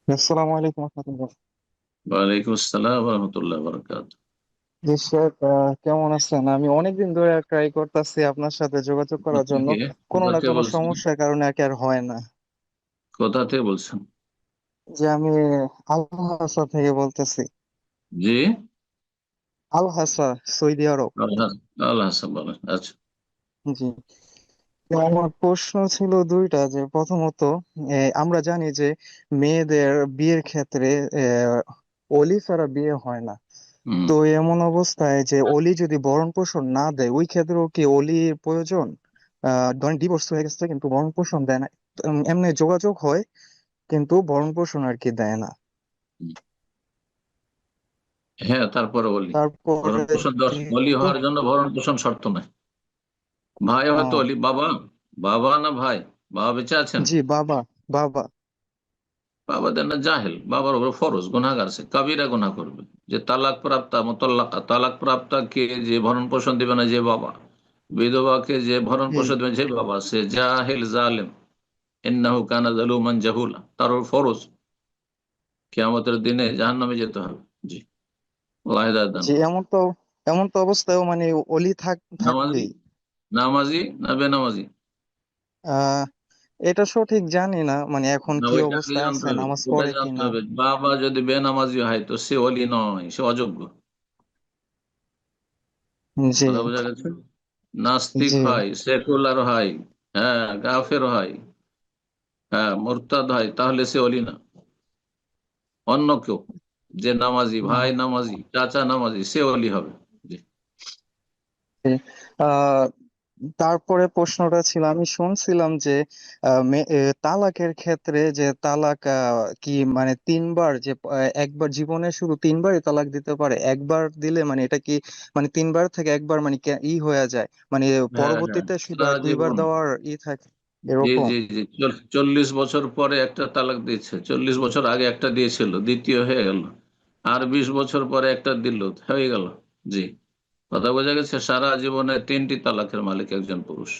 আসসালামু আলাইকুম রহমতুল্লাহ। ওয়ালাইকুম আসসালাম রহমতুল্লাহ বরকাত। জি শেখ, কেমন আছেন? আমি অনেকদিন ধরে ট্রাই করতেছি আপনার সাথে যোগাযোগ করার জন্য। থেকে কোনো কোথা না থেকে কোনো বলছেন? সমস্যার কারণে আর কি আর হয় না। কোথা থেকে বলছেন? যে আমি আল হাসা থেকে বলতেছি। জি। আল হাসা, সৌদি আরব। আল্লাহ। আল্লাহ হাসান বলেন, আচ্ছা। জি। তো আমার প্রশ্ন ছিল দুইটা, যে প্রথমত আমরা জানি যে মেয়েদের বিয়ের ক্ষেত্রে অলি ছাড়া বিয়ে হয় না। হুম। তো এমন অবস্থায় যে অলি যদি ভরণ পোষণ না দেয়, ওই ক্ষেত্রেও কি অলির প্রয়োজন? ধরেন ডিভোর্স হয়ে গেছে কিন্তু ভরণ পোষণ দেয় না। এমনি যোগাযোগ হয় কিন্তু ভরণ পোষণ আর কি দেয় না। হ্যাঁ, তারপরে বলি। তারপরে ভরণ পোষণ বলি দ্বিতীয়। হওয়ার জন্য ভরণ পোষণ শর্ত নয়। ভাই হয়তো আহ, অলি, বাবা। বাবা না ভাই? বাবা বেঁচে আছেন? জি বাবা। বাবা। বাবা দেন না, জাহেল। বাবার উপর ফরজ গুনাহগার, সে কাবিরা গুনাহ করবে। যে তালাক প্রাপ্তা মুতাল্লাকা, তালাক প্রাপ্তা কে যে ভরণ পোষণ দিবে না, যে বাবা। বিধবাকে যে ভরণ জি। পোষণ দেবে, যে বাবা, সে জাহেল জালেম। ইন্নাহু কানা যালুমান জাহুলা, তার উপর ফরজ কিয়ামতের দিনে জাহান্নামে যেতে হবে। জি। আল্লাহ হিদায়াত দান জি, করুন। এমন তো অবস্থায়ও মানে অলি নামাজি, থাকবেই। নামাজি না বেনামাজি? আহ এটা সঠিক জানি না, মানে এখন না, কি ওইটা আগে অবস্থায় জানতে আছে, হবে, নামাজ ওটা পড়ে জানতে কিনা। হবে। বাবা যদি বেনামাজি হয় তো সে ওলি নয়, সে অযোগ্য। জি। কথা বোঝা গেছে? নাস্তিক জি। হয়, সেকুলার হয়, হ্যাঁ, কাফের হয়, হ্যাঁ, মুরতাদ হয়, তাহলে সে ওলি না। অন্য কেউ, যে নামাজি, ভাই নামাজি, চাচা নামাজি, সে ওলি হবে। জি। আহ তারপরে প্রশ্নটা ছিল, আমি শুনছিলাম যে তালাকের ক্ষেত্রে যে তালাক কি মানে তিনবার, যে একবার জীবনে শুধু তিনবারই তালাক দিতে পারে, একবার দিলে মানে এটা কি মানে তিনবার থেকে একবার মানে হয়ে যায়, মানে হ্যাঁ, হ্যাঁ, পরবর্তীতে শুধু আর সারা দুইবার জীবন। দেওয়ার থাকে জি, এরকম? জি, জি। 40 বছর পরে একটা তালাক দিচ্ছে, 40 বছর আগে একটা দিয়েছিল, দ্বিতীয় হয়ে গেল। আর 20 বছর পরে একটা দিল, হয়ে গেল। জি। কথা বোঝা গেছে? সারা জীবনে 3টি তালাকের মালিক একজন পুরুষ।